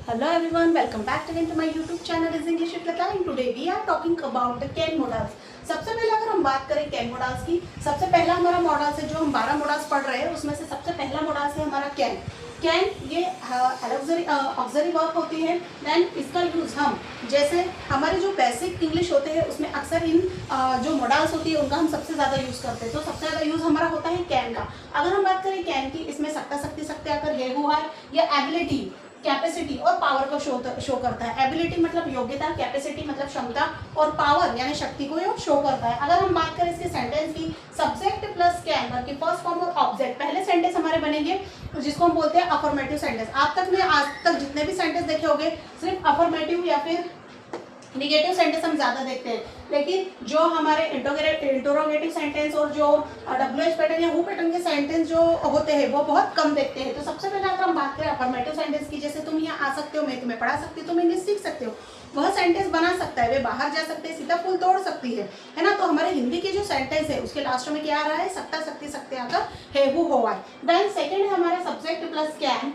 Hello everyone, welcome back again to my YouTube channel is English with Lata and today we are talking about the can modals. सबसे पहले अगर हम बात करें can models की, सबसे पहला हमारा मॉडल्स है जो हम 12 मॉडल्स पढ़ रहे हैं उसमें से सबसे पहला मॉडल्स है हमारा कैन। कैन ये ऑक्सिलरी वर्ब होती है। देन इसका यूज़ हम जैसे हमारे जो बेसिक इंग्लिश होते हैं उसमें अक्सर इन जो मॉडल्स होती है उनका हम सबसे ज़्यादा यूज़ करते हैं, तो सबसे ज़्यादा यूज़ हमारा होता है कैन का। अगर हम बात करें कैन की, इसमें सकता शक्ति सकते आकर है हुआ है या एबिलिटी कैपेसिटी और पावर को शो करता है। एबिलिटी मतलब योग्यता, कैपेसिटी मतलब क्षमता और पावर यानी शक्ति को ये शो करता है। अगर हम बात करें इसके सेंटेंस की, सब्जेक्ट प्लस कैन वर्ब की फर्स्ट फॉर्म और ऑब्जेक्ट, पहले सेंटेंस हमारे बनेंगे जिसको हम बोलते हैं अफर्मेटिव सेंटेंस। आज तक जितने भी सेंटेंस देखे होंगे सिर्फ अफर्मेटिव या फिर निगेटिव सेंटेंस हम ज़्यादा देखते हैं, लेकिन जो हमारे इंटरोगेटिव सेंटेंस और जो WH पैटर्न या हु पैटर्न के सेंटेंस जो होते हैं वो बहुत कम देखते हैं। तो सबसे पहले अगर हम बात करें अफर्मेटिव सेंटेंस की, जैसे तुम यहाँ आ सकते हो, मैं तुम्हें पढ़ा सकती हूँ, तुम इंग्लिश सीख सकते हो, वह सेंटेंस बना सकता है, वे बाहर जा सकते हैं, सीता फूल तोड़ सकती है ना। तो हमारे हिंदी के जो सेंटेंस है उसके लास्ट में क्या आ रहा है, सकता सकती सकते आकर है वो हो है। देन सेकंड है हमारा subject plus can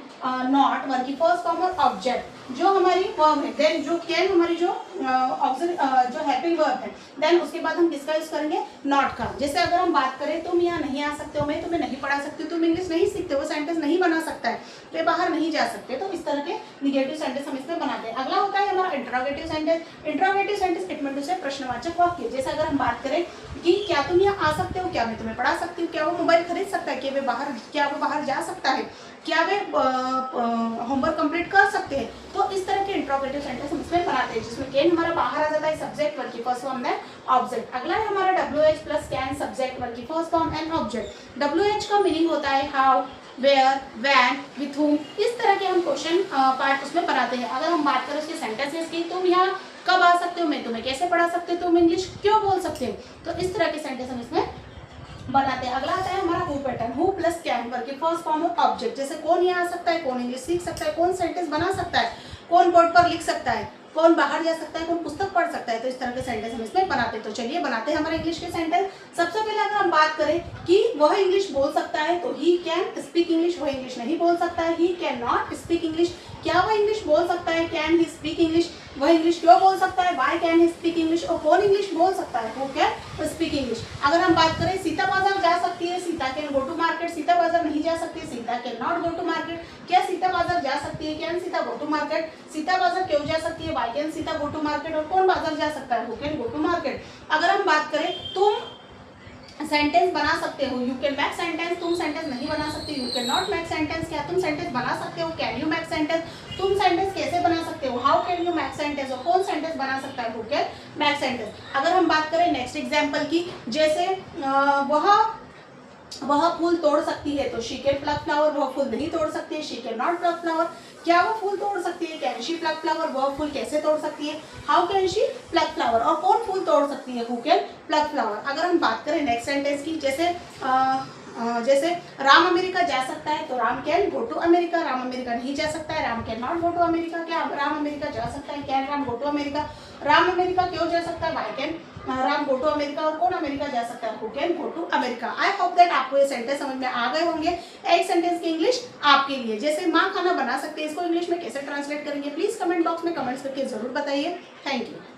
not verb की फर्स्ट फॉर्म और ऑब्जेक्ट जो हमारी वर्ब है। देन जो कैन हमारी जो जो हेल्पिंग वर्ब है, देन उसके बाद हम किसका यूज करेंगे, नॉट का। जैसे अगर हम बात करें तुम यहाँ नहीं आ सकते हो, मैं तुम्हें नहीं पढ़ा सकती हूँ, तुम इंग्लिश नहीं सीखते हो, वो सेंटेंस नहीं बना सकता है, वे बाहर नहीं जा सकते। तो इस तरह के निगेटिव सेंटेंस हम इसमें बनाते हैं। अगला होता है हमारा interrogative sentence. Interrogative sentence it means प्रश्नवाचक वाक्य। जैसे अगर हम बात करें कि क्या तुम यहाँ आ सकते हो, क्या मैं तुम्हें पढ़ा सकती हूँ, क्या वो मोबाइल खरीद सकता है, क्या वो बाहर जा सकता है, क्या वे होमवर्क कंप्लीट कर सकते हैं। तो इस तरह के इंटरोगेटिव सेंटेंस हम इसमें बनाते हैं जिसमें कैन हमारा बाहर आ जाता है, सब्जेक्ट वर्ब की फर्स्ट फॉर्म में ऑब्जेक्ट। अगला है हमारा WH plus can subject verb की first form and object. WH का मीनिंग होता है how, where, when, with whom. इस तरह के हम क्वेश्चन पार्ट उसमें बनाते हैं। अगर हम बात करें उसके सेंटेंसेस की, तुम यहाँ कब आ सकते हो, मैं तुम्हें कैसे पढ़ा सकते हो, तुम इंग्लिश क्यों बोल सकते हो, तो इस तरह के सेंटेंस हम इसमें बनाते हैं। अगला आता है हमारा who pattern. Who plus can verb की फर्स्ट फॉर्म ऑफ ऑब्जेक्ट। जैसे कौन यहाँ आ सकता है, कौन इंग्लिश सीख सकता है, कौन सेंटेंस बना सकता है, कौन बोर्ड पर लिख सकता है, कौन बाहर जा सकता है, कौन पुस्तक पढ़ सकता है। तो इस तरह के सेंटेंस हम इसमें बनाते हैं। तो चलिए बनाते हैं हमारे इंग्लिश के सेंटेंस। सबसे पहले अगर हम बात करें कि वह इंग्लिश बोल सकता है, तो ही कैन स्पीक इंग्लिश, वह इंग्लिश नहीं बोल सकता है, he can not speak English. क्या वह इंग्लिश बोल सकता है, कैन ही स्पीक इंग्लिश, वह इंग्लिश क्यों बोल सकता है, why can he speak English, और कौन इंग्लिश बोल सकता है, हु कैन स्पीक इंग्लिश। अगर हम बात करें सीता बाजार जा सकती है, Sita can go to market, Sita बाजार नहीं जा सकती, Sita can not go to market. क्या सीता बाजार जा सकती है, can Sita go to market, Sita बाजार क्यों जा सकती है, why can Sita go to market, और कौन बाजार जा सकता है, who can go to market. अगर हम बात करें तुम सेंटेंस बना सकते हो, यू कैन मेक सेंटेंस, तुम सेंटेंस नहीं बना सकते, you can not make sentence. क्या तुम सेंटेंस बना सकते हो, कैन यू मेक सेंटेंस, तुम सेंटेंस कैसे बना सकते हो, how can you make sentence, और कौन सेंटेंस बना सकता है, हु कैन मेक सेंटेंस। अगर हम बात करें नेक्स्ट एग्जांपल की, जैसे वह फूल तोड़ सकती है, तो शी कैन प्लक फ्लावर, वह फूल नहीं तोड़ सकती है, she can not plug flower. क्या वो फूल तोड़ सकती है, कैन शी प्लक फ्लावर, वह फूल कैसे तोड़ सकती है, how can she pluck flower, और कौन फूल तोड़ सकती है, हु कैन प्लक फ्लावर। अगर हम बात करें नेक्स्ट सेंटेंस की, जैसे राम अमेरिका जा सकता है, तो Ram can go to America, Ram America नहीं जा सकता है, Ram can not go to America. क्या राम अमेरिका जा सकता है, can Ram go to America, Ram America क्यों जा सकता है, why can Ram go to America, और कौन अमेरिका जा सकता है, who can go to America. I hope that आपको ये सेंटेंस समझ में आ गए होंगे। एक सेंटेंस की इंग्लिश आपके लिए, जैसे माँ खाना बना सकते हैं, इसको इंग्लिश में कैसे ट्रांसलेट करेंगे, प्लीज कमेंट बॉक्स में कमेंट्स करके जरूर बताइए। Thank you.